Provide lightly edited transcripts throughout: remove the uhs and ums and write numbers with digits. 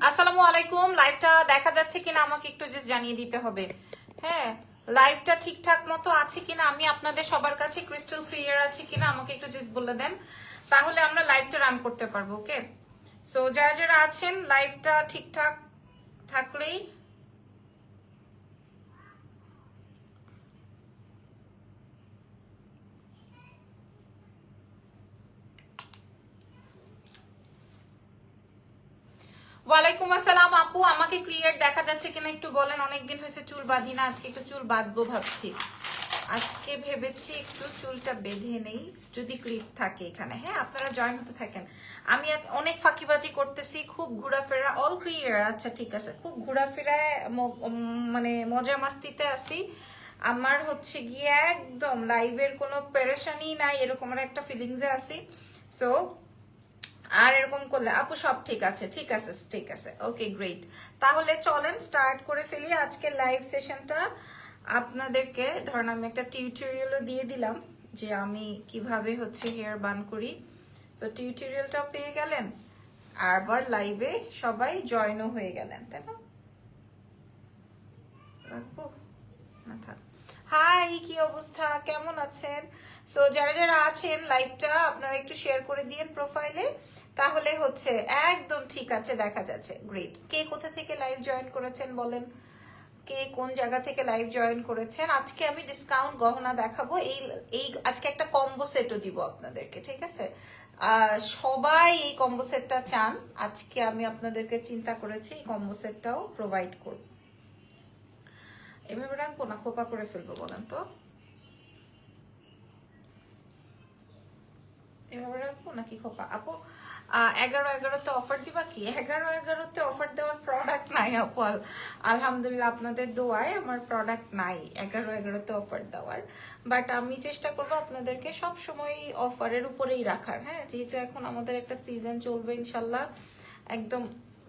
আসসালামু আলাইকুম। লাইভটা দেখা যাচ্ছে কিনা আমাকে একটু জাস্ট জানিয়ে দিতে হবে। হ্যাঁ, লাইভটা ঠিকঠাক মতো আছে কিনা, আমি আপনাদের সবার কাছে ক্রিস্টাল ক্লিয়ার আছে কিনা আমাকে একটু জাস্ট বলে দেন, তাহলে আমরা লাইভটা রান করতে পারবো। ওকে, সো যারা যারা আছেন লাইভটা ঠিকঠাক থাকলেই ওয়ালাইকুম আসসালাম আপু, আমাকে ক্লিয়ার দেখা যাচ্ছে কিনা একটু বলেন। অনেকদিন হয়েছে চুল বাঁধি না, আজকে একটু চুল বাঁধবো ভাবছি। আজকে ভেবেছি একটু চুলটা বেঁধে নেই, যদি ক্লিপ থাকে এখানে। হ্যাঁ, আপনারা জয়েন হতে থাকেন। আমি আজ অনেক ফাঁকিবাজি করতেছি, খুব ঘোরাফেরা। অল ক্লিয়ার, আচ্ছা ঠিক আছে। খুব ঘোরাফেরায় মানে মজা মাস্তিতে আছি। আমার হচ্ছে গিয়ে একদম লাইভের কোনো পেরেশানি নাই, এরকম একটা ফিলিংসে আছি। সো আর এরকম করলে আপু সব ঠিক আছে, ঠিক আছে, ঠিক আছে। ওকে গ্রেট, তাহলে চলেন স্টার্ট করে ফেলি আজকে লাইভ সেশনটা। আপনাদেরকে ধরেন আমি একটা টিউটোরিয়ালও দিয়ে দিলাম যে আমি কিভাবে হচ্ছে হেয়ার বান করি। তো টিউটোরিয়ালটাও পেয়ে গেলেন, আবার লাইভে সবাই জয়েনও হয়ে গেলেন, তাই না? রাখবো না থাক। হাই, কি অবস্থা, কেমন আছেন? সো যারা যারা আছেন লাইভটা আপনারা একটু শেয়ার করে দিয়েন প্রোফাইলে, তাহলে হচ্ছে একদম ঠিক আছে, দেখা যাচ্ছে। গ্রেট। কে কোথা থেকে লাইভ জয়েন করেছেন বলেন, কে কোন জায়গা থেকে লাইভ জয়েন করেছেন। আজকে আমি ডিসকাউন্ট গহনা দেখাবো। এই এই আজকে একটা কম্বো সেটও দিব আপনাদেরকে, ঠিক আছে? সবাই এই কম্বো সেটটা চান, আজকে আমি আপনাদেরকে চিন্তা করেছি এই কম্বো সেটটাও প্রোভাইড করব। এভাবে রাখবো না খোপা করে ফেলবো বলেন তো? এভাবে রাখবো নাকি খোপা? আপু 11-11-তে অফার দিবা কি? 11-11-তে অফার দেওয়ার প্রোডাক্ট নাই আপু। আলহামদুলিল্লাহ আপনাদের দোয়ায় আমার প্রোডাক্ট নাই 11-11-তে অফার দেওয়ার। বাট আমি চেষ্টা করবো আপনাদেরকে সব সময় অফারের উপরেই রাখার। হ্যাঁ, যেহেতু এখন আমাদের একটা সিজন চলবে ইনশাল্লাহ একদম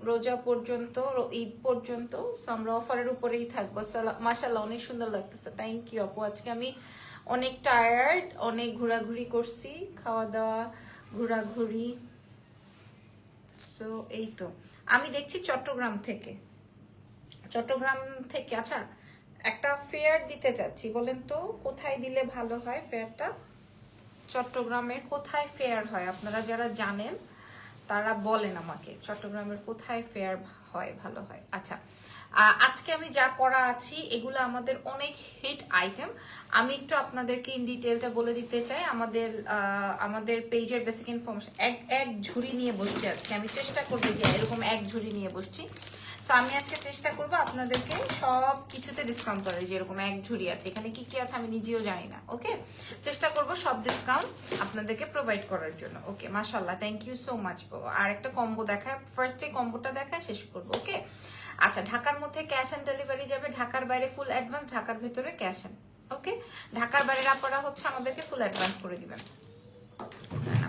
রোজা পর্যন্ত, ঈদ পর্যন্ত। সো আমরা অফারের উপরেই থাকবো। মাশাআল্লাহ অনেক সুন্দর লাগতেছে, থ্যাংক ইউ আপু। আজকে আমি অনেক টায়ার্ড, অনেক ঘোরাঘুরি করছি, খাওয়া দাওয়া ঘোরাঘুরি। সো এই তো আমি দেখছি চট্টগ্রাম থেকে। চট্টগ্রাম থেকে আচ্ছা একটা ফেয়ার দিতে চাচ্ছি, বলেন তো কোথায় দিলে ভালো হয় ফেয়ারটা? চট্টগ্রামের কোথায় ফেয়ার হয় আপনারা যারা জানেন তারা বলেন আমাকে, চট্টগ্রামের কোথায় ফেয়ার হয় ভালো হয়। আচ্ছা, আজকে আমি যা পড়া আছি এগুলো আমাদের অনেক হিট আইটেম। আমি একটু আপনাদেরকে ইন ডিটেলটা বলে দিতে চাই। আমাদের পেজের বেসিক ইনফরমেশন এক ঝুড়ি নিয়ে বসছি আজকে। আমি চেষ্টা করবো যে এরকম এক ঝুড়ি নিয়ে বসছি। সো আমি আজকে চেষ্টা করবো আপনাদেরকে সব কিছুতে ডিসকাউন্ট করার। যেরকম এক ঝুড়ি আছে, এখানে কি কি আছে আমি নিজেও জানি না। ওকে, চেষ্টা করবো সব ডিসকাউন্ট আপনাদেরকে প্রোভাইড করার জন্য। ওকে, মাশাআল্লাহ, থ্যাংক ইউ সো মাচ। আর একটা কম্বো দেখায়, ফার্স্টে কম্বোটা দেখায় শেষ করবো। ওকে, আচ্ছা, ঢাকার মধ্যে ক্যাশ অন ডেলিভারি যাবে, ঢাকার বাইরে ফুল অ্যাডভান্স, ঢাকার ভেতরে ক্যাশ অন। ওকে, ঢাকার বাইরে আপনারা হচ্ছে আমাদেরকে ফুল অ্যাডভান্স করে দিবেন।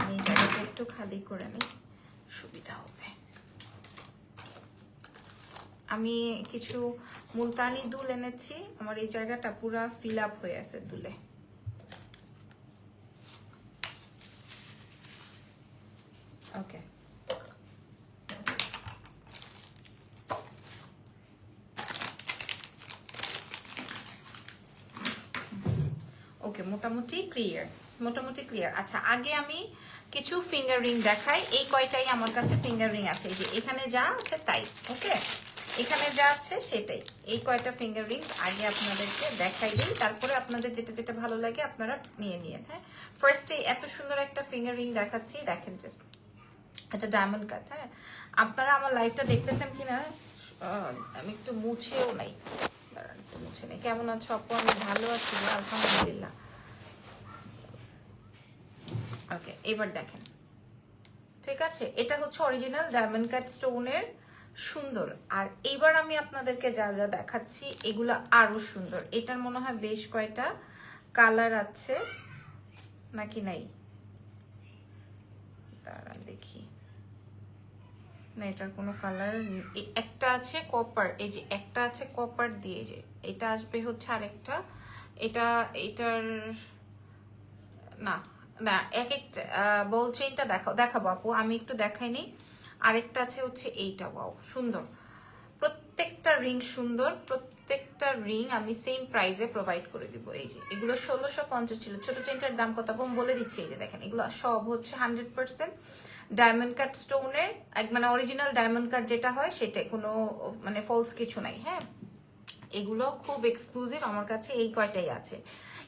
আমি এই জায়গাটা একটু খালি করে নিই, সুবিধা হবে। আমি কিছু মুলতানি দুল এনেছি, আমার এই জায়গাটা পুরা ফিল আপ হয়ে আছে দুলে। ওকে, ওকে, মোটামুটি ক্লিয়ার, মোটামুটি ক্লিয়ার। আচ্ছা, আগে আমি কিছু ফিঙ্গার রিং দেখাই। এই কয়টাই আমার কাছে ফিঙ্গার রিং আছে, এই যে এখানে যা আছে তাই। ওকে, এখানে যা আছে সেটাই, এই কয়টা ফিঙ্গার রিং আগে আপনাদেরকে দেখাই দিই, তারপরে আপনাদের যেটা যেটা ভালো লাগে আপনারা নিয়ে নিন। হ্যাঁ, ফার্স্টে এত সুন্দর একটা ফিঙ্গার রিং দেখাচ্ছি, দেখেন জাস্ট, এটা ডায়মন্ড কাট। হ্যাঁ, আপনারা আমার লাইভটা দেখতেছেন কিনা আমি একটু মুছেও নাই, দাঁড়ান একটু মুছে নেই। কেমন আছো আপু? আমি ভালো আছি আলহামদুলিল্লাহ। ওকে, এবার দেখেন, ঠিক আছে, এটা হচ্ছে অরিজিনাল ডায়মন্ড কাট স্টোনের, সুন্দর। আর এইবার আমি আপনাদেরকে যা যা দেখাচ্ছি এগুলো আরো সুন্দর। এটার মনে হয় বেশ কয়টা কালার আছে নাকি নাই, দাঁড়ান দেখি। না, এটার কোনো কালার, একটা আছে কপার, এই যে একটা আছে কপার দিয়ে, যে এটা আসবে হচ্ছে আরেকটা। এটা এটার না, না, এক একটা বল চেইনটা দেখাবো আপু, আমি একটু দেখাই নি। আরেকটা আছে হচ্ছে এইটা, ওয়াও সুন্দর, প্রত্যেকটা রিং সুন্দর, প্রত্যেকটা রিং আমি সেম প্রাইসে প্রোভাইড করে দিব। এই যে এগুলো 1650 ছিল, ছোট চেনটার দাম কত আমি বলে দিচ্ছি। এই যে দেখেন এগুলো সব হচ্ছে 100% ডায়মন্ড কাট স্টোনের, মানে অরিজিনাল ডায়মন্ড কাট যেটা হয় সেটা, কোনো মানে ফলস কিছু নাই। হ্যাঁ, এগুলো খুব এক্সক্লুসিভ, আমার কাছে এই কয়টাই আছে,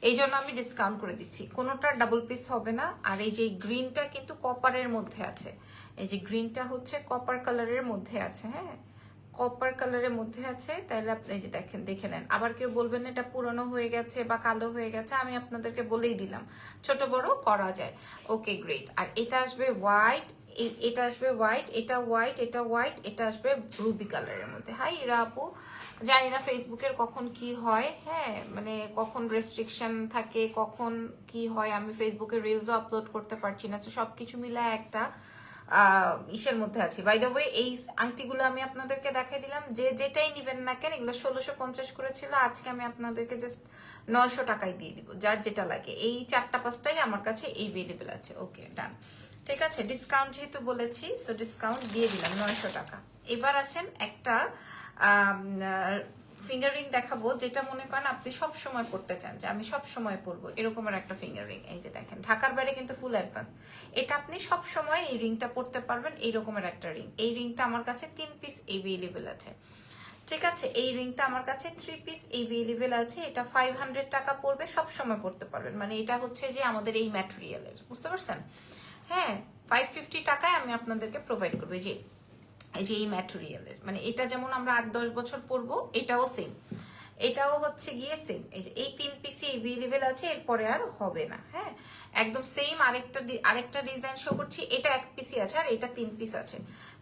এই জন্য আমি ডিসকাউন্ট করে দিচ্ছি। কোনোটা ডাবল পিস হবে না। আর এই যে গ্রিনটা কিন্তু কপারের মধ্যে আছে, এই যে গ্রিনটা হচ্ছে কপার কালারের মধ্যে আছে। হ্যাঁ, কপার কালারের মধ্যে আছে, তাহলে আপনি এই যে দেখেন, দেখে নেন। আবার কেউ বলবেন এটা পুরনো হয়ে গেছে বা কালো হয়ে গেছে, আমি আপনাদেরকে বলেই দিলাম ছোট বড় করা যায়। Okay great. আর এটা আসবে হোয়াইট, এটা আসবে হোয়াইট, এটা হোয়াইট, এটা হোয়াইট, এটা আসবে রুবি কালারের মধ্যে। হাই ইরা আপু, জানি না ফেসবুকের কখন কি হয়, হ্যাঁ মানে কখন রেস্ট্রিকশন থাকে, কখন কি হয়, আমি ফেসবুকে রিলসও আপলোড করতে পারছি না, তো সবকিছু মিলে একটা ইসের মধ্যে আছি। বাই দ্য ওয়ে, এই আংটিগুলো আমি আপনাদেরকে দেখাই দিলাম, যে যেটাই নিবেন না কেন, এগুলো 1650 করে ছিল, আজকে আমি আপনাদেরকে জাস্ট 900 টাকায় দিয়ে দিব, যার যেটা লাগে। এই 4টা 5টাই আমার কাছে এভেলেবেল আছে। ওকে ডান, ঠিক আছে। ডিসকাউন্ট যেহেতু বলেছি, সো ডিসকাউন্ট দিয়ে দিলাম 900 টাকা। এবার আসেন একটা ফিঙ্গার রিং দেখাবো, যেটা মনে করেন আপনি সব সময় পড়তে চান, যে আমি সব সময় পরবো, এরকমের একটা ফিঙ্গার রিং। এই যে দেখেন, ঢাকার বাইরে কিন্তু ফুল অ্যাডভান্স, এটা আপনি সব সময় এই রিংটা পরতে পারবেন, এই রকমের একটা রিং। এই রিংটা আমার কাছে 3 পিস এভেলেবেল আছে, ঠিক আছে। এই রিংটা আমার কাছে 3 পিস এভেলেবেল আছে, এটা 500 টাকা পড়বে, সব সময় পড়তে পারবেন, মানে এটা হচ্ছে যে আমাদের এই ম্যাটেরিয়ালের, বুঝতে পারছেন? হ্যাঁ, 550 টাকায় আমি আপনাদেরকে প্রোভাইড করবো। যে এই যে এই ম্যাটেরিয়ালের, মানে এটা যেমন আমরা 8-10 বছর পরবো, এটাও সেম, এটাও হচ্ছে গিয়ে সেম। এই যে এই 3 পিসি এভেলেবেল আছে, এরপরে আর হবে না। হ্যাঁ, একদম সেম। আরেকটা ডিজাইন শো করছি, এটা 1 পিসি আছে আর এটা 3 পিস আছে।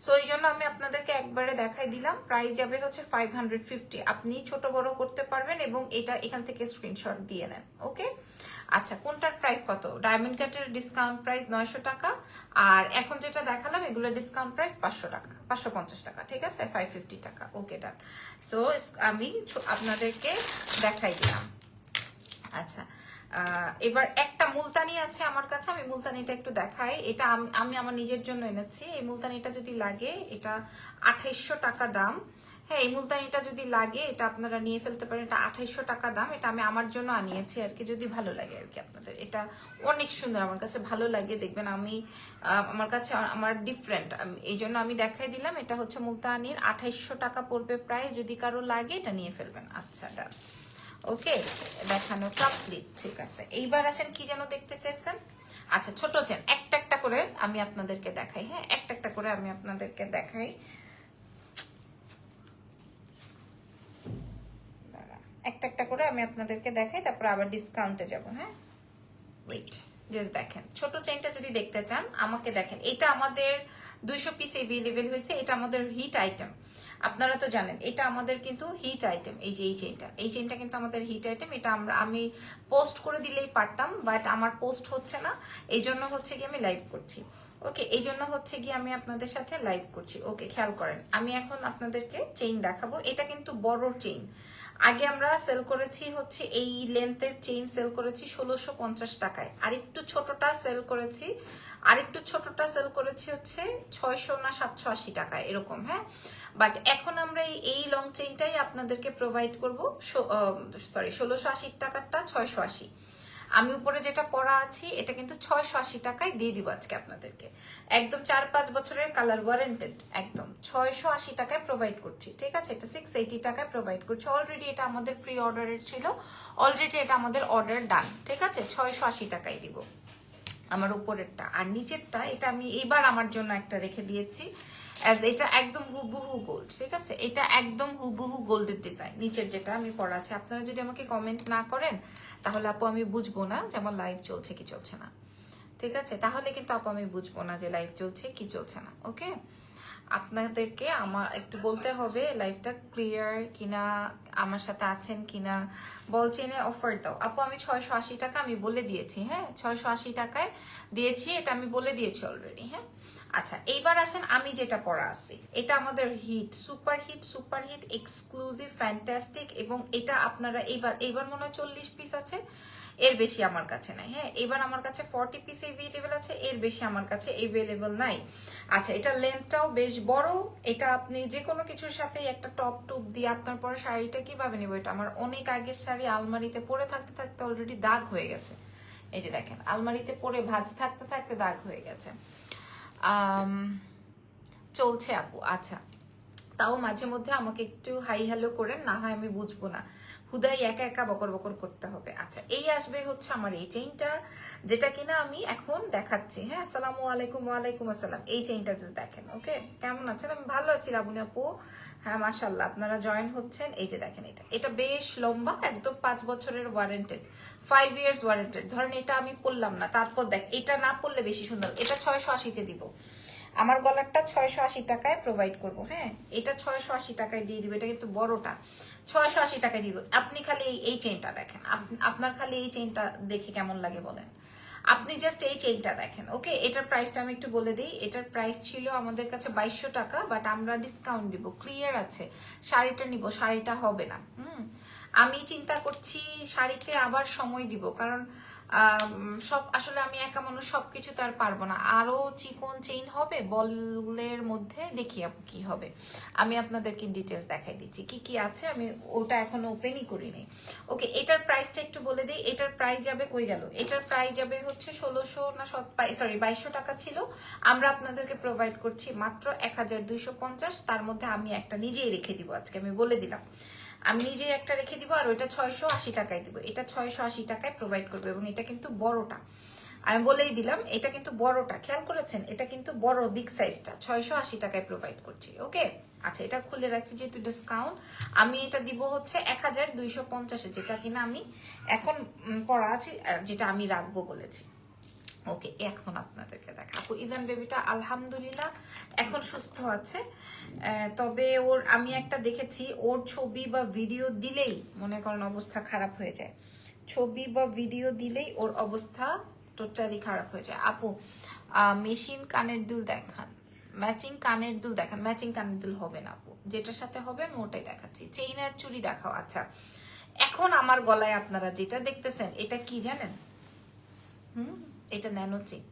সো এই জন্য আমি আপনাদেরকে একবারে দেখাই দিলাম। প্রাইস যাবে হচ্ছে 550, আপনি ছোট বড় করতে পারবেন, এবং এটা এখান থেকে স্ক্রিনশট দিয়ে নেন। ওকে, আচ্ছা কোনটার প্রাইস কত? ডায়মন্ড কাটের ডিসকাউন্ট প্রাইস 900 টাকা, আর এখন যেটা দেখালাম এগুলোর ডিসকাউন্ট প্রাইস 500 টাকা, 550 টাকা, ঠিক আছে, 550 টাকা। ওকে ডান। সো আমি আপনাদেরকে দেখাই দিলাম। আচ্ছা, এবার একটা মুলতানি আছে আমার কাছে, আমি মুলতানিটা একটু দেখাই। এটা আমি আমার নিজের জন্য এনেছি। এই মুলতানিটা যদি লাগে, এটা 2800 টাকা দাম। হ্যাঁ, এই মুলতানিটা যদি লাগে, এটা আপনারা নিয়ে ফেলতে পারেন, এটা 2800 টাকা দাম। এটা আমি আমার জন্য আনিয়েছি আর কি, যদি ভালো লাগে আর কি আপনাদের। এটা অনেক সুন্দর, আমার কাছে ভালো লাগে, দেখবেন আমি আমার কাছে আমার ডিফারেন্ট, এই জন্য আমি দেখাই দিলাম। এটা হচ্ছে মুলতানির, 2800 টাকা পড়বে প্রায়, যদি কারো লাগে এটা নিয়ে ফেলবেন। আচ্ছা ডান। ওকে, দেখানো কমপ্লিট, ঠিক আছে। এইবার আসেন কি যেন দেখতে চাইছেন। আচ্ছা, ছোট চেন একটা একটা করে আমি আপনাদেরকে দেখাই। হ্যাঁ, একটা একটা করে আমি আপনাদেরকে দেখাই। একটা একটা করে আমি আপনাদেরকে দেখাই, তারপর আবার ডিসকাউন্টে যাব। হ্যাঁ, ওয়েট, জাস্ট দেখেন ছোট চেইনটা যদি দেখতে চান আমাকে দেখেন। এটা আমাদের 200 পিস এভেলেবেল হয়েছে, এটা আমাদের হিট আইটেম, আপনারা তো জানেন এটা আমাদের কিন্তু হিট আইটেম। এই যে এই চেইনটা কিন্তু আমাদের হিট আইটেম। এটা আমি পোস্ট করে দিলেই পারতাম, বাট আমার পোস্ট হচ্ছে না, এই জন্য হচ্ছে কি আমি লাইভ করছি। ওকে, এই জন্য হচ্ছে কি আমি আপনাদের সাথে লাইভ করছি। ওকে, খেয়াল করেন, আমি এখন আপনাদেরকে চেইন দেখাবো। এটা কিন্তু বড় চেইন, আগে আমরা সেল করেছি হচ্ছে এই লেন্থের চেইন সেল করেছি 1650 টাকায়, আরেকটু ছোটটা সেল করেছি, হচ্ছে 600 না 780 টাকায় এরকম। হ্যাঁ, বাট এখন আমরা এই লং চেইনটাই আপনাদেরকে প্রোভাইড করবো, সরি 1680 টাকারটা 680। আমি উপরে যেটা পরা আছি এটা কিন্তু 680 টাকায় দিয়ে দিব আজকে আপনাদেরকে, একদম 4-5 বছরের কালার ওয়ারেন্টেড, একদম 680 টাকায় প্রোভাইড করছি, ঠিক আছে। এটা 680 টাকায় প্রোভাইড করছি। অলরেডি এটা আমাদের প্রি অর্ডারের ছিল, অলরেডি এটা আমাদের অর্ডার ডান, ঠিক আছে। 680 টাকায় দিব আমার উপরেরটা। আর নিচেরটা এটা আমি এবার আমার জন্য একটা রেখে দিয়েছি, এটা একদম হুবহু গোল্ড, ঠিক আছে। এটা একদম হুবহু গোল্ডের ডিজাইন, নিচের যেটা আমি পরা আছে। আপনারা যদি আমাকে কমেন্ট না করেন তাহলে আপু আমি বুঝবো না যে আমার লাইভ চলছে কি চলছে না, ঠিক আছে। তাহলে কিন্তু আপু আমি বুঝবো না যে লাইভ চলছে কি চলছে না। ওকে, আপনাদেরকে আমার একটু বলতে হবে লাইভটা ক্লিয়ার কিনা, আমার সাথে আছেন কিনা। বলছেন অফার দাও আপু, আমি 680 টাকা আমি বলে দিয়েছি। হ্যাঁ, 680 টাকায় দিয়েছি, এটা আমি বলে দিয়েছি অলরেডি। হ্যাঁ, আচ্ছা এইবার আসেন আমি যেটা পরা আছি, এটা আমাদের hit super hit exclusive fantastic, এবং এটা আপনারা এইবার মনে হয় 40 পিস আছে, এর বেশি আমার কাছে নাই। হ্যাঁ, এবার আমার কাছে 40 পিস এভেলেবেল আছে, এর বেশি আমার কাছে এভেলেবেল নাই। আচ্ছা, এটা লেন্থটাও বেশ বড়, এটা আপনি যে কোনো কিছুর সাথে একটা টপ টুপ দিয়ে আপনার পরে শাড়িটা কিভাবে নিব, এটা আমার অনেক আগের শাড়ি, আলমারিতে পরে থাকতে থাকতে অলরেডি দাগ হয়ে গেছে। এই যে দেখেন, আলমারিতে পরে ভাঁজ থাকতে থাকতে দাগ হয়ে গেছে। চলছে আপু। আচ্ছা, তাও মাঝে মধ্যে আমাকে একটু হাই হ্যালো করেন, না হয় আমি বুঝবো না, হুদাই একা একা বকর বকর করতে হবে। আচ্ছা, এই আসবে হচ্ছে আমার এই চেইনটা, যেটা কিনা আমি এখন দেখাচ্ছি। হ্যাঁ, আসসালামু আলাইকুম। ওয়ালাইকুম আসসালাম। এই চেইনটা যে দেখেন। ওকে, কেমন আছেন? আমি ভালো আছি লাবণী আপু। হ্যাঁ, মাশাল্লাহ, আপনারা জয়েন হচ্ছেন। এই যে দেখেন, এটা বেশ লম্বা, একদম 5 বছরের ওয়ারেন্টেড, 5 ইয়ার্স ওয়ারেন্টেড। ধরেন এটা আমি পরলাম না, তারপর দেখ এটা না পরলে বেশি সুন্দর। এটা 680-তে দিব। আমার গলারটা 680 টাকায় প্রোভাইড করবো। হ্যাঁ, এটা 680 টাকায় দিয়ে দিব। এটা কিন্তু বড়টা 680 টাকায় দিব। আপনি খালি এই চেইনটা দেখেন, আপনার খালি এই চেইনটা দেখে কেমন লাগে বলেন? আপনি জাস্ট এই চেইনটা দেখেন। ওকে, এটার প্রাইসটা আমি একটু বলে দিই। এটার প্রাইস ছিল আমাদের কাছে 2200 টাকা, বাট আমরা ডিসকাউন্ট দিব। ক্লিয়ার আছে, শাড়িটা নিব, শাড়িটা হবে না। আমি চিন্তা করছি শাড়িতে আবার সময় দিব, কারণ সব আসলে আমি একা মানুষ, সবকিছু তো আর পারবো না। আরো চিকন চেইন হবে বলের মধ্যে, দেখি কি হবে। আমি আপনাদেরকে ডিটেলস দেখাই দিচ্ছি কি কি আছে, আমি ওটা এখনো ওপেনই করিনি। ওকে, এটার প্রাইসটা একটু বলে দিই। এটার প্রাইস যাবে, কই গেল, এটার প্রাইস যাবে হচ্ছে 1600 না 2200 টাকা ছিল। আমরা আপনাদেরকে প্রোভাইড করছি মাত্র 1250। তার মধ্যে আমি একটা নিজেই রেখে দিব, আজকে আমি বলে দিলাম আমি নিজে একটা রেখে দিব, আর ওইটা 680 টাকায় দিব। এটা 680 টাকায় প্রোভাইড করবে, এবং এটা কিন্তু বড়টা, আমি বলেই দিলাম, এটা কিন্তু বড়টা, খেয়াল করেছেন? এটা কিন্তু বড়, বিগ সাইজটা 680 টাকায় প্রোভাইড করছি। ওকে, আচ্ছা, এটা খুলে রাখছি যেহেতু ডিসকাউন্ট। আমি এটা দিব হচ্ছে 1250-এ, যেটা কিনা আমি এখন পড়া আছে, যেটা আমি রাখবো বলেছি। ওকে, এখন আপনাদেরকে দেখাবো। ইজান বেবিটা আলহামদুলিল্লাহ এখন সুস্থ আছে, তবে ওর আমি একটা দেখেছি, ওর ছবি বা ভিডিও দিলেই মনে করেন অবস্থা খারাপ হয়ে যায়। ছবি বা ভিডিও দিলেই ওর অবস্থা টোটালি খারাপ হয়ে যায়। আপু, মেশিন কানের দুল দেখান, ম্যাচিং কানের দুল দেখান। ম্যাচিং কানের দুল হবে না আপু, যেটার সাথে হবে আমি ওটাই দেখাচ্ছি। চেইন আর চুড়ি দেখাও। আচ্ছা, এখন আমার গলায় আপনারা যেটা দেখতেছেন, এটা কি জানেন? এটা ন্যানো চেইন।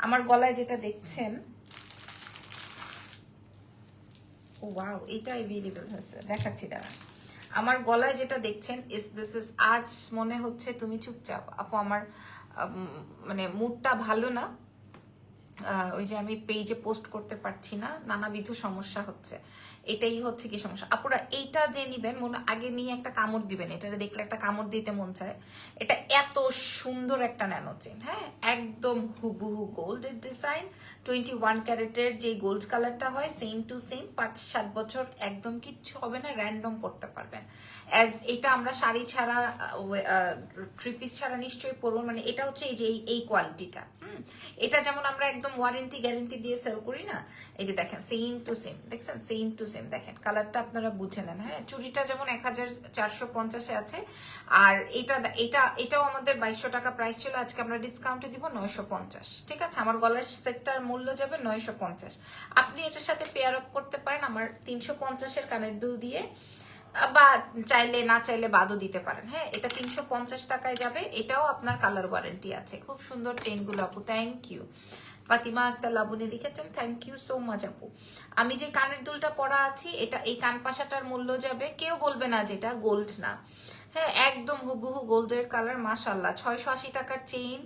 আমার গলায় যেটা দেখছেন, ওয়াও, এটা अवेलेबल হয়েছে, দেখাচ্ছি দাঁড়া। আমার গলায় যেটা দেখছেন, দিস ইজ, আজ মনে হচ্ছে তুমি চুপচাপ আপু, আমার মানে মুডটা ভালো না, ওই যে আমি পেজে পোস্ট করতে পারছি না, নানাবিধ সমস্যা হচ্ছে। এটাই হচ্ছে কি সমস্যা। আপুরা এইটা যে নিবেন, মনে আগে নিয়ে একটা কামড় দিবেন, এটা দেখলে একটা কামড় দিতে মন চায়। এটা এত সুন্দর একটা ন্যানো চেইন। হ্যাঁ, একদম হুবহু গোল্ডের ডিজাইন, 21 ক্যারেটের যে গোল্ড কালারটা হয়, সেম টু সেম। 5-7 বছর একদম কিচ্ছু হবে না, র্যান্ডম পড়তে পারবেন। অ্যাজ এটা আমরা শাড়ি ছাড়া, থ্রি পিস ছাড়া নিশ্চয়ই পরবো, মানে এটা হচ্ছে এই যে এই কোয়ালিটিটা। এটা যেমন আমরা একদম ওয়ারেন্টি গ্যারেন্টি দিয়ে সেল করি না, এই যে দেখেন সেম টু সেম, দেখছেন সেম টু সেম, দেখেন কালারটা আপনারা বুঝে নেন। হ্যাঁ, চুড়িটা যেমন 1450-এ আছে, আর এটাও আমাদের 2200 টাকা প্রাইস ছিল, আজকে আমরা ডিসকাউন্টে দিব 950। ঠিক আছে, আমার গলার সেটটার মূল্য যাবে 950। আপনি এটার সাথে পেয়ার আপ করতে পারেন আমার 350-এর কানের দুল দিয়ে, বা চাইলে না চাইলে বাদও দিতে পারেন। হ্যাঁ, এটা 350 টাকায় যাবে। এটাও আপনার কালার ওয়ারেন্টি আছে। খুব সুন্দর চেইনগুলো আপু, থ্যাংক ইউ। ফাতিমা আক্তার লাবণী লিখেছেন, থ্যাংক ইউ সো মাচ আপু। আমি যে কানের দুলটা পরা আছি, এটা এই কান পাশাটার মূল্য যাবে, কেউ বলবে না যেটা গোল্ড না। হ্যাঁ, একদম হুবহু গোল্ডের কালার, মাশাল্লাহ। 680 টাকার চেইন,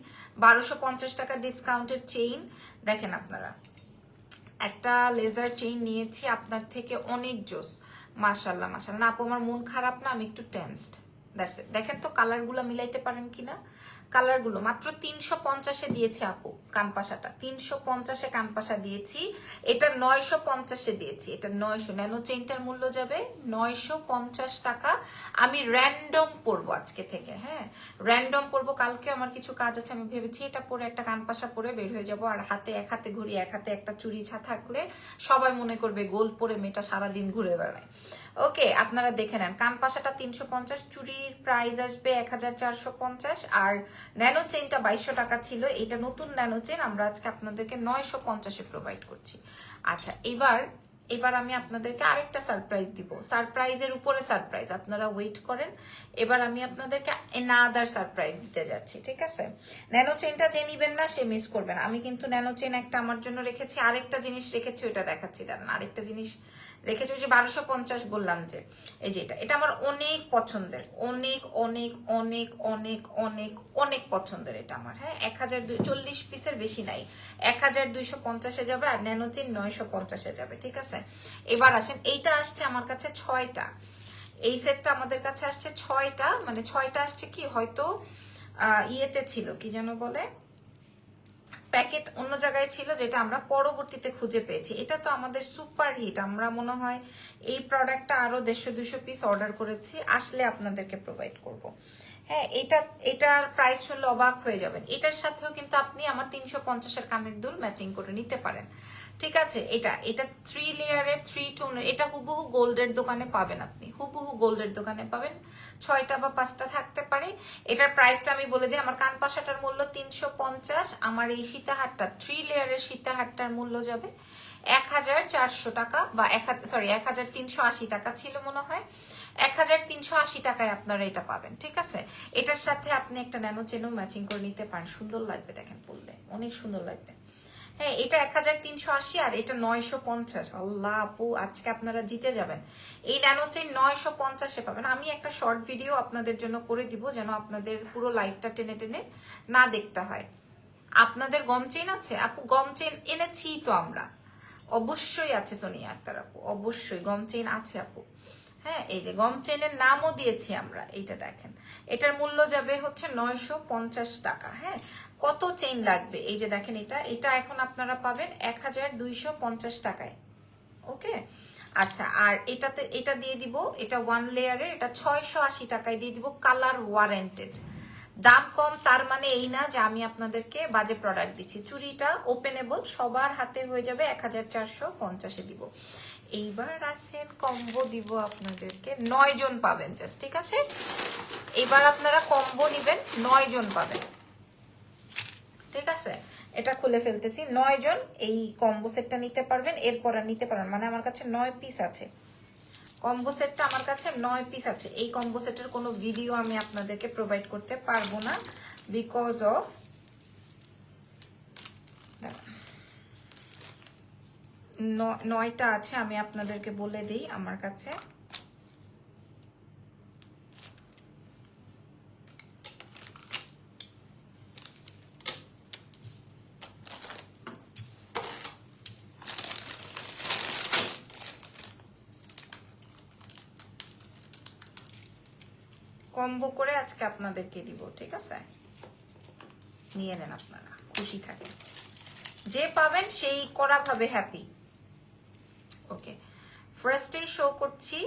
1250 টাকার ডিসকাউন্টের চেইন। দেখেন আপনারা, একটা লেজার চেইন নিয়েছি আপনার থেকে, অনেক জোস, মাশাল্লাহ মাশাল্লাহ। না আপু, আমার মন খারাপ না, আমি একটু টেন্সড, দ্যাটস ইট। দেখেন তো কালারগুলো মিলাইতে পারেন কিনা। কালারগুলো মাত্র 350-এ দিয়েছি আপু, কানপাশাটা 350-এ কানপাশা দিয়েছি, এটা 950-এ দিয়েছি। এটা 900, ন্যানো চেইনটার মূল্য যাবে 950 টাকা। আমি র্যান্ডম পরবো আজকে থেকে। হ্যাঁ, র্যান্ডম পরবো, কালকে আমার কিছু কাজ আছে, আমি ভেবেছি এটা পরে একটা কানপাশা পরে বের হয়ে যাব, আর হাতে এক হাতে ঘুরি, এক হাতে একটা চুড়ি থাকলে সবাই মনে করবে গোল্ড পরে মেয়েটা সারাদিন ঘুরে বেড়ায়। ওকে, আপনারা দেখে নেন, কানপাশাটা 350, চুরির প্রাইস আসবে 1450, আর ন্যানো চেইনটা 2200 টাকা ছিল। এটা নতুন ন্যানো চেইন, আমরা আজকে আপনাদেরকে 950-এ প্রোভাইড করছি। আচ্ছা, এবার এবার আমি আপনাদেরকে আরেকটা সারপ্রাইজ দিব, সারপ্রাইজের উপরে সারপ্রাইজ, আপনারা ওয়েট করেন। এবার আমি আপনাদেরকে এনাদার সারপ্রাইজ দিতে যাচ্ছি, ঠিক আছে? ন্যানো চেনটা যে নিবেন না সে মিস করবেন। আমি কিন্তু ন্যানো চেন একটা আমার জন্য রেখেছি, আরেকটা জিনিস রেখেছি, ওইটা দেখাচ্ছি দাঁড়ান। আরেকটা জিনিস রেখেছি, ওই যে 1250 বললাম যে, এই যে এটা আমার অনেক পছন্দের, অনেক অনেক অনেক অনেক অনেক অনেক পছন্দের এটা আমার। হ্যাঁ, 1040 পিসের বেশি নাই, 1250-এ যাবে, আর ন্যানো চেন 950-এ যাবে, ঠিক আছে? এবার আসেন, এইটা আসছে আমার কাছে 6টা, এই সেটটা আমাদের কাছে আসছে 6টা, মানে 6টা আসছে কি হয়তো ইয়েতে ছিল, কি যেন বলে, প্যাকেট অন্য জায়গায় ছিল, যেটা আমরা পরবর্তীতে খুঁজে পেয়েছি। এটা তো আমাদের সুপার হিট, আমরা মনে হয় এই প্রোডাক্টটা আরো 150-200 পিস অর্ডার করেছি, আসলে আপনাদেরকে প্রোভাইড করব। হ্যাঁ, এটার প্রাইস শুনলে অবাক হয়ে যাবেন। এটার সাথেও কিন্তু আপনি আমার 350-এর কানের দুল ম্যাচিং করে নিতে পারেন, ঠিক আছে? এটা 3 লেয়ারের 3 টোনের, এটা হুবহু গোল্ডের দোকানে পাবেন, আপনি হুবহু গোল্ডের দোকানে পাবেন, 6টা বা 5টা থাকতে পারে। এটার প্রাইসটা আমি বলে দিই, আমার কান পাশাটার মূল্য 350, আমার এই সীতাহারটা 3 লেয়ারের সীতাহারটার মূল্য যাবে 1400 টাকা, বা 1380 টাকা ছিল মনে হয়, 1380 টাকায় আপনারা এটা পাবেন, ঠিক আছে? এটার সাথে আপনি একটা ন্যানো চেনও ম্যাচিং করে নিতে পারেন, সুন্দর লাগবে, দেখেন পরলে অনেক সুন্দর লাগবে। হ্যাঁ, এটা 1380 আর এটা 950। আল্লাহ আপু, আজকে আপনারা জিতে যাবেন, এই ন্যানো চেইন 950-এ পাবেন। আমি একটা শর্ট ভিডিও আপনাদের জন্য করে দিব, যেন আপনাদের পুরো লাইফটা টেনে টেনে না দেখতে হয়। আপনাদের গম চেইন আছে আপু? গম চেইন এনেছি তো আমরা, অবশ্যই আছে সোনিয়া আক্তার আপু, অবশ্যই গম চেইন আছে আপু। হ্যাঁ, এই যে গম চেইনের নামও দিয়েছি আমরা, এইটা দেখেন, এটার মূল্য যাবে হচ্ছে 950 টাকা। হ্যাঁ, কত চেইন লাগবে, এই যে দেখেন, এটা এখন আপনারা পাবেন 1250 টাকায়, ওকে? আচ্ছা, আর এটা দিয়ে দিব, এটা 1 লেয়ারের, এটা 680 টাকায় দিয়ে দিব, কালার ওয়ারেন্টেড। দাম কম তার মানে এই না যে আমি আপনাদেরকে বাজে প্রোডাক্ট দিচ্ছি। চুড়িটা ওপেনেবল, সবার হাতে হয়ে যাবে, 1450-এ দিব। এইবার আসেন, কম্বো দিব আপনাদেরকে, 9 জন পাবেন জাস্ট, ঠিক আছে? এবার আপনারা কম্বো নিবেন, 9 জন পাবেন, ঠিক আছে? এটা খুলে ফেলতেছি, 9 জন এই কম্বো সেটটা নিতে পারবেন, এরপর আর নিতে পারবেন, মানে আমার কাছে 9 পিস আছে কম্বো সেটটা, আমার কাছে 9 পিস আছে। এই কম্বো সেটের কোনো ভিডিও আমি আপনাদেরকে প্রোভাইড করতে পারবো না, বিকজ অফ 9টা আছে, আমি আপনাদেরকে বলে দিই আমার কাছে। কম্বো করে আজকে আপনাদেরকে দিব, ঠিক আছে? নিয়ে নেন, আপনারা খুশি থাকেন, যে পাবেন সেই করা ভাবে হ্যাপি। ওকে, ফার্স্টেই শো করছি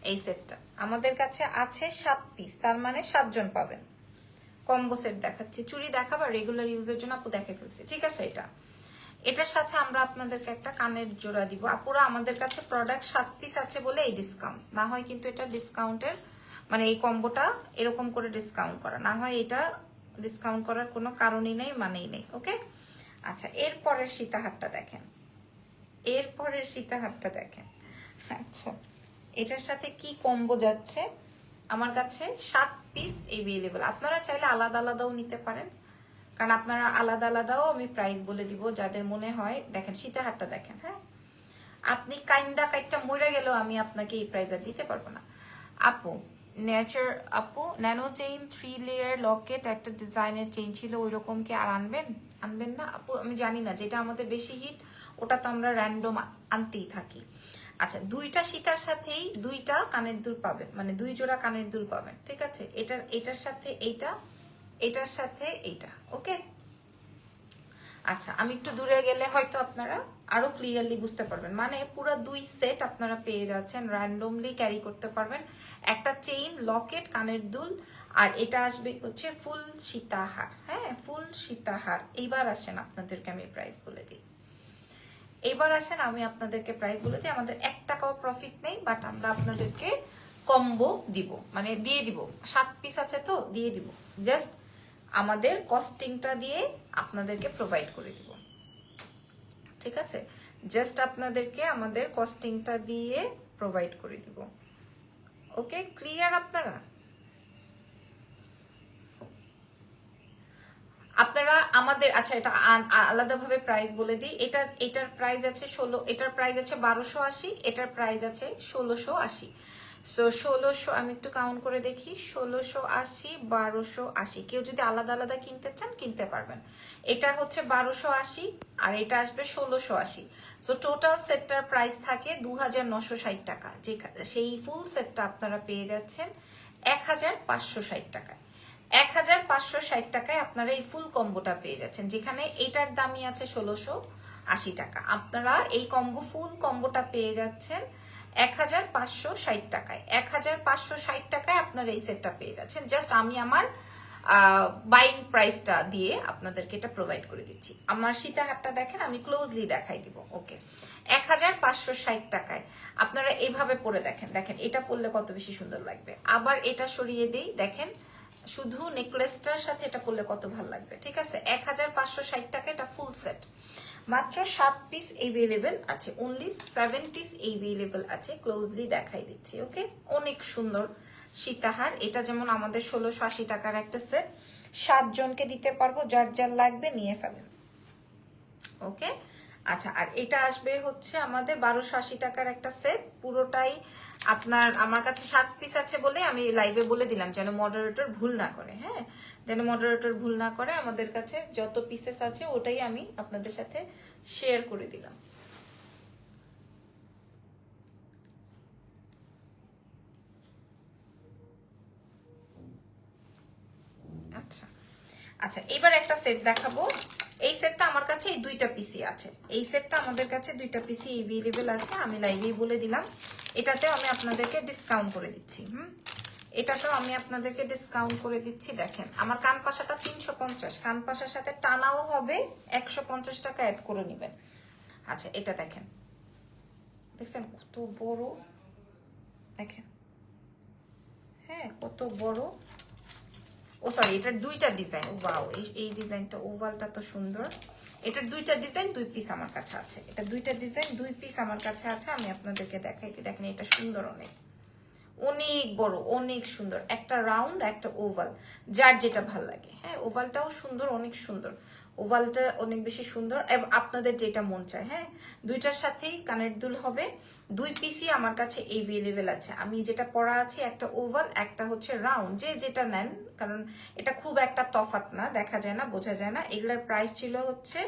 এই সেটটা, আমাদের কাছে আছে 7 পিস, তার মানে 7 জন পাবেন। কম্বো সেট দেখাচ্ছি, চুড়ি দেখাবার রেগুলার ইউজের জন্য আপু দেখে ফেলছি, ঠিক আছে? এটার সাথে আমরা আপনাদেরকে একটা কানের জোড়া দিব। আপুরা, আমাদের কাছে প্রোডাক্ট 7 পিস আছে বলে এই ডিসকাউন্ট, না হয় কিন্তু এটা ডিসকাউন্টের, মানে এই কম্বোটা এরকম করে ডিসকাউন্ট করা, না হয় এটা ডিসকাউন্ট করার কোনো কারণই নেই, মানেই নেই, ওকে? আচ্ছা, এরপরের সীতাহারটা দেখেন, এরপরের সীতাহারটা দেখেন। আচ্ছা, এটার সাথে কি কম্বো যাচ্ছে, আমার কাছে 7 পিস এভেলেবল। আপনারা চাইলে আলাদা আলাদাও নিতে পারেন, কারণ আপনারা আলাদা আলাদাও আমি প্রাইস বলে দিব, যাদের মনে হয়। দেখেন সীতাহারটা দেখেন, হ্যাঁ, আপনি কাইন্দা কাইটটা মরে গেলেও আমি আপনাকে এই প্রাইস আর দিতে পারবো না। আপু নেচার, আপু ন্যানো চেইন 3 লেয়ার লকেট একটা ডিজাইনের চেইন ছিল, ওই রকম কি আর আনবেন না আপু? আমি জানি না, যেটা আমাদের বেশি হিট ওটা তো আমরা র্যান্ডম আনতেই থাকি। আচ্ছা, 2টা সীতার সাথেই 2টা কানের দুল পাবেন, মানে 2 জোড়া কানের দুল পাবেন, ঠিক আছে? এটার সাথে এইটা, এটার সাথে এইটা, ওকে? আচ্ছা, আমি একটু দূরে গেলে হয়তো আপনারা আরো ক্লিয়ারলি বুঝতে পারবেন, মানে পুরো 2 সেট আপনারা পেয়ে যাচ্ছেন, র্যান্ডমলি ক্যারি করতে পারবেন, একটা চেইন, লকেট, কানের দুল, আর এটা আসবে হচ্ছে ফুল সীতাহার। হ্যাঁ, ফুল সীতাহার। এইবার আসেন, আপনাদেরকে আমি প্রাইস বলে দিই, আমাদের 1 টাকাও প্রফিট নেই, বাট আমরা আপনাদেরকে কম্বো দিব, মানে দিয়ে দিব, 7 পিস আছে তো দিয়ে দিব, জাস্ট আমাদের কস্টিংটা দিয়ে আপনাদেরকে প্রোভাইড করে দিব, ঠিক আছে? জাস্ট আপনাদেরকে আমাদের কস্টিংটা দিয়ে প্রোভাইড করে দিব। ওকে, ক্লিয়ার আপনারা? আপনারা আমাদের, আচ্ছা এটা আলাদাভাবে প্রাইস বলে দিই। এটার প্রাইস আছে 16, এটার প্রাইস আছে 1280, এটার প্রাইস আছে 1680। সো 1600, আমি একটু কাউন্ট করে দেখি, 1680, 1280। কেউ যদি আলাদা আলাদা কিনতে চান কিনতে পারবেন। এটা হচ্ছে 1280 আর এটা আসবে 1680। সো টোটাল সেটটার প্রাইস থাকে 2960 টাকা। সেই ফুল সেটটা আপনারা পেয়ে যাচ্ছেন 1560 টাকায়। 1560 টাকায় আপনারা এই ফুল কম্বোটা পেয়ে যাচ্ছেন, যেখানে এটার দামই আছে 1680 টাকা। আপনারা এই কম্বো, ফুল কম্বোটা পেয়ে যাচ্ছেন 1560 টাকায়। 1560 টাকায় আপনারা এই সেটটা পেয়ে যাচ্ছেন। জাস্ট আমি আমার বাইং প্রাইসটা দিয়ে আপনাদেরকে এটা প্রোভাইড করে দিচ্ছি। আমার সীতাহারটা দেখেন, আমি ক্লোজলি দেখাই দিব। ওকে, 1560 টাকায় আপনারা এইভাবে পরে দেখেন, দেখেন এটা পরলে কত বেশি সুন্দর লাগবে। আবার এটা সরিয়ে দিই, দেখেন শুধু নেকলেসটার সাথে এটা পরলে কত ভালো লাগবে। ঠিক আছে, 1560 টাকা এটা ফুল সেট। মাত্র 7 পিস এভেলেবেল আছে, অনলি 7 পিস এভেলেবেল আছে। ক্লোজলি দেখাই দিচ্ছি। ওকে, অনেক সুন্দর সীতাহার। এটা যেমন আমাদের 1680 টাকার একটা সেট, 7 জনকে দিতে পারবো, যার যার লাগবে নিয়ে ফেলেন। ওকে, আচ্ছা, আর এটা আসবে হচ্ছে আমাদের 1280 টাকার একটা সেট, পুরোটাই আপনার। আমার কাছে 7 পিস আছে বলে আমি লাইভে বলে দিলাম, যেন মডারেটর ভুল না করে। হ্যাঁ, যেন মডারেটর ভুল না করে, আমাদের কাছে যত পিসেস আছে ওটাই আমি আপনাদের সাথে শেয়ার করে দিলাম। আচ্ছা আচ্ছা, এবার একটা সেট দেখাবো। এই সেটটা আমার কাছে এই 2টা পিসি আছে। এই সেটটা আমাদের কাছে 2টা পিসি এভেলেবেল আছে, আমি লাইভেই বলে দিলাম। এটাতেও আমি আপনাদেরকে ডিসকাউন্ট করে দিচ্ছি। এটাতেও আমি আপনাদেরকে ডিসকাউন্ট করে দিচ্ছি। দেখেন আমার কান পাশাটা 350, কান পাশার সাথে টানাও হবে, 150 টাকা অ্যাড করে নেবেন। আচ্ছা, এটা দেখেন, দেখছেন কত বড়, দেখেন, হ্যাঁ কত বড়। ও সরি, এটার 2টা ডিজাইন। ওয়াও, এই ডিজাইনটা, ওভালটা তো সুন্দর। এটার 2টা ডিজাইন, 2 পিস আমার কাছে আছে। এটা 2টা ডিজাইন, 2 পিস আমার কাছে আছে। আমি আপনাদেরকে দেখাই, দেখেন এটা সুন্দর, অনেক অনেক বড়, অনেক সুন্দর। একটা রাউন্ড, একটা ওভাল, যার যেটা ভাল লাগে। হ্যাঁ, ওভালটাও সুন্দর, অনেক সুন্দর। ওভালটা অনেক বেশি সুন্দর, এবং আপনাদের যেটা মন চায়। হ্যাঁ, 2টার সাথেই কানের দুল হবে। 2 পিসই আমার কাছে এভেলেবেল আছে। আমি যেটা পরা আছে একটা ওভাল, একটা হচ্ছে রাউন্ড, যে যেটা নেন, কারণ এটা খুব একটা তফাৎ না, দেখা যায় না, বোঝা যায় না। এগুলার প্রাইস ছিল হচ্ছে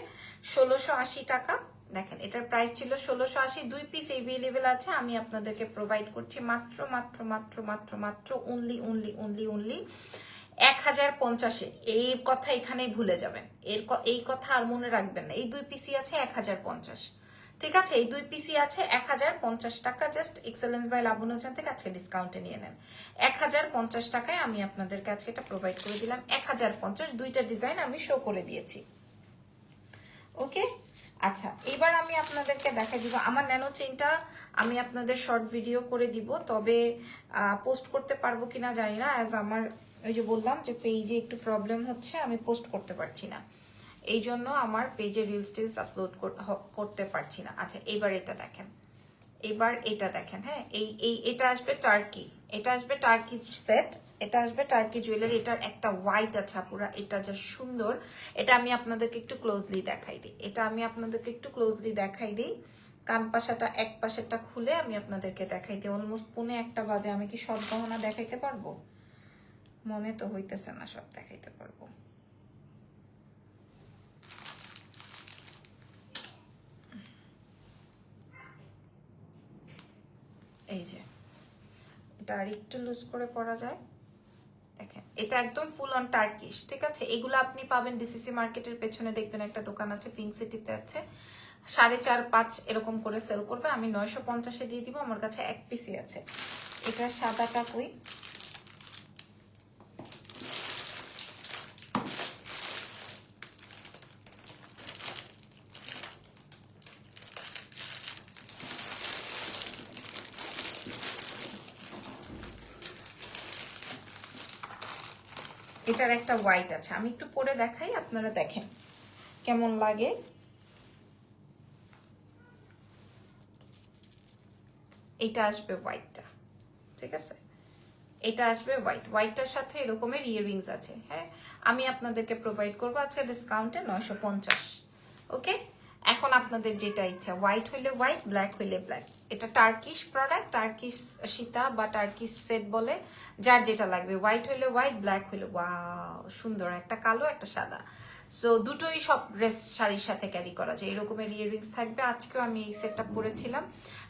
1680 টাকা। দেখেন এটার প্রাইস ছিল 1680, 2 পিস এভেলেবেল আছে। আমি আপনাদেরকে প্রোভাইড করছি মাত্র মাত্র মাত্র মাত্র মাত্র অনলি অনলি অনলি অনলি 1050-এ। এই কথা এখানেই ভুলে যাবেন, এই কথা আর মনে রাখবেন না। এই 2 পিসি আছে 1050। ঠিক আছে, এই 2 পিসি আছে 1050 টাকা। জাস্ট এক্সেলেন্স বাই লাবণ্য চান থেকে আজকে ডিসকাউন্টে নিয়ে নেন। 1050 টাকায় আমি আপনাদেরকে আজকে এটা প্রোভাইড করে দিলাম। 1050, 2টা ডিজাইন আমি শো করে দিয়েছি। ওকে, আচ্ছা, এবার আমি আপনাদেরকে দেখাই দিব আমার ন্যানো চেইনটা। আমি আপনাদের শর্ট ভিডিও করে দিব, তবে পোস্ট করতে পারবো কিনা জানি না। অ্যাজ আমার ওই যে বললাম যে পেজে একটু প্রবলেম হচ্ছে, আমি পোস্ট করতে পারছি না, এই জন্য আমার পেজে রিলস টিলস আপলোড করতে পারছি না। আচ্ছা, এবার এটা দেখেন, এবার এটা দেখেন। হ্যাঁ, এটা আসবে টার্কি, এটা আসবে টার্কি সেট, এটা আসবে টার্কি জুয়েলারি। এটার একটা হোয়াইট আছে আপুরা, এটা যা সুন্দর। এটা আমি আপনাদেরকে একটু ক্লোজলি দেখাই দিই, এটা আমি আপনাদেরকে একটু ক্লোজলি দেখাই দিই। কান পাশাটা এক পাশেরটা খুলে আমি আপনাদেরকে দেখাই দিই। অলমোস্ট 1:45 বাজে, আমি কি সব গহনা দেখাইতে পারবো? মনে তো হইতেছে না সব দেখাইতে পারবো। এই যে এটা আর একটু লুজ করে পরা যায়, দেখেন এটা একদম ফুল অন টার্কিশ। ঠিক আছে, এগুলো আপনি পাবেন ডিসিসি মার্কেটের পেছনে, দেখবেন একটা দোকান আছে, পিঙ্ক সিটিতে আছে, 4.5-5 এরকম করে সেল করবে। আমি 950-এ দিয়ে দিব, আমার কাছে 1 পিসই আছে। এটা সাদাটা কই, এটার একটা হোয়াইট আছে, আমি একটু পরে দেখাই, আপনারা দেখেন কেমন লাগে। এটা আসবে হোয়াইটটা, ঠিক আছে? এটা আসবে হোয়াইটটার সাথে এরকমের ইয়াররিংস আছে। হ্যাঁ, আমি আপনাদেরকে প্রোভাইড করবো আজকে ডিসকাউন্টে 950। ওকে, এখন আপনাদের যেটা ইচ্ছা, হোয়াইট হইলে হোয়াইট, ব্ল্যাক হইলে ব্ল্যাক। এটা টার্কিশ প্রোডাক্ট, টার্কিশ সীতা বা টার্কিশ সেট বলে, যার যেটা লাগবে। হোয়াইট হইলে হোয়াইট, ব্ল্যাক হইলে ওয়াও সুন্দর, একটা কালো একটা সাদা। সো দুটোই সব ড্রেস শাড়ির সাথে ক্যারি করা যায়। এরকমের ইয়াররিংস থাকবে। আজকেও আমি এই সেটটা পরেছিলাম,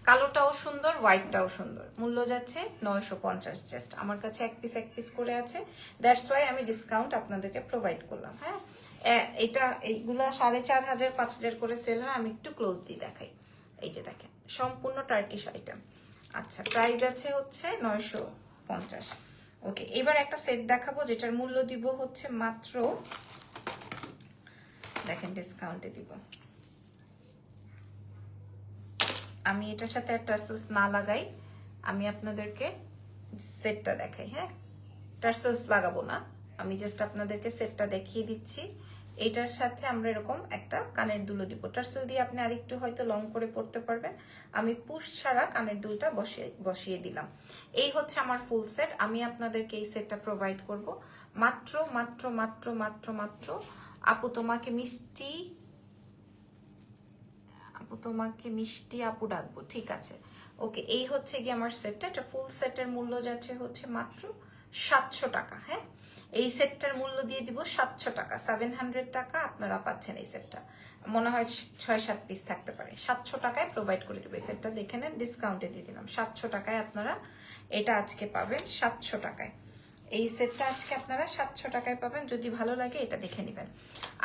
কালোটাও সুন্দর, হোয়াইটটাও সুন্দর। মূল্য যাচ্ছে 950 জাস্ট। আমার কাছে এক পিস করে আছে, দ্যাটস ওয়াই আমি ডিসকাউন্ট আপনাদেরকে প্রোভাইড করলাম। হ্যাঁ, এটা এইগুলা 4500 5000 করে সেল হয়। আমি একটু ক্লোজ দিয়ে দেখাই। এই যে দেখেন, সম্পূর্ণ টার্কিশ আইটেম। আচ্ছা, প্রাইস আছে হচ্ছে 950। ওকে, এবার একটা সেট দেখাবো যেটার মূল্য দিব হচ্ছে মাত্র, দেখেন ডিসকাউন্টে দিব। আমি এটার সাথে টার্সেলস না লাগাই, আমি আপনাদেরকে সেটটা দেখাই। হ্যাঁ, টার্সেলস লাগাবো না, আমি জাস্ট আপনাদেরকে সেটটা দেখিয়ে দিচ্ছি। এটার সাথে আমরা এরকম একটা কানের দুলো দিব। টার্সেল দিয়ে আপনি আরেকটু হয়তো লং করে পড়তে পারবেন। আমি পুশ ছাড়া কানের দুলটা বসিয়ে দিলাম। এই হচ্ছে আমার ফুল সেট। আমি আপনাদেরকে এই সেটটা প্রোভাইড করব মাত্র মাত্র মাত্র মাত্র মাত্র আপু তোমাকে মিষ্টি, আপু তোমাকে মিষ্টি আপু ডাকবো, ঠিক আছে? ওকে, এই হচ্ছে কি আমার সেটটা। এটা ফুল সেটের মূল্য যাচ্ছে হচ্ছে মাত্র 700 টাকা। হ্যাঁ, এই সেটটার মূল্য দিয়ে দিব 700 টাকা, 700 টাকা আপনারা পাচ্ছেন এই সেটটা। মনে হয় 6-7 পিস থাকতে পারে। 700 টাকায় প্রোভাইড করে দেবো এই সেটটা। দেখে নেন, ডিসকাউন্টে দিয়ে দিলাম 700 টাকায়। আপনারা এটা আজকে পাবেন 700 টাকায়। এই সেটটা আজকে আপনারা 700 টাকায় পাবেন। যদি ভালো লাগে এটা দেখে নেবেন।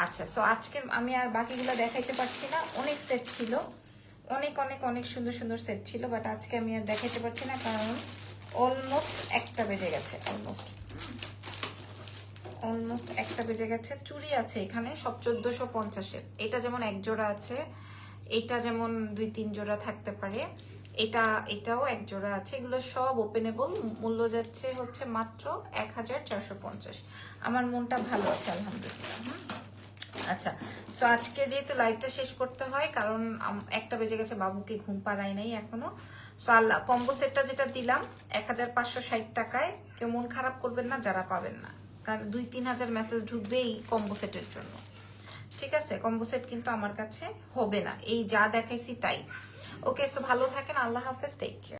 আচ্ছা, সো আজকে আমি আর বাকিগুলো দেখাইতে পারছি না, অনেক সেট ছিল, অনেক অনেক অনেক সুন্দর সুন্দর সেট ছিল, বাট আজকে আমি আর দেখাইতে পারছি না কারণ অলমোস্ট 1টা বেজে গেছে। অলমোস্ট 1টা বেজে গেছে। চুড়ি আছে এখানে সব 1450-এর। এটা যেমন এক জোড়া আছে, এটা যেমন 2-3 জোড়া থাকতে পারে, এটাও এক জোড়া আছে। এগুলো সব ওপেনেবল। মূল্য যাচ্ছে হচ্ছে মাত্র 1450। আমার মনটা ভালো আছে আলহামদুলিল্লাহ। আচ্ছা, সো আজকে যেহেতু লাইভটা শেষ করতে হয় কারণ 1টা বেজে গেছে, বাবুকে ঘুম পাড়াই নাই এখনো। সো আল্লাহ, কম্বো সেটটা যেটা দিলাম 1560 টাকায়, কেউ মন খারাপ করবেন না যারা পাবেন না, কারণ 2-3 হাজার মেসেজ ঢুকবে এই কম্বো সেটের জন্য। ঠিক আছে, কম্বো সেট কিন্তু আমার কাছে হবে না, এই যা দেখাইছি তাই। ওকে, সো ভালো থাকেন, আল্লাহ হাফেজ, টেক কেয়ার।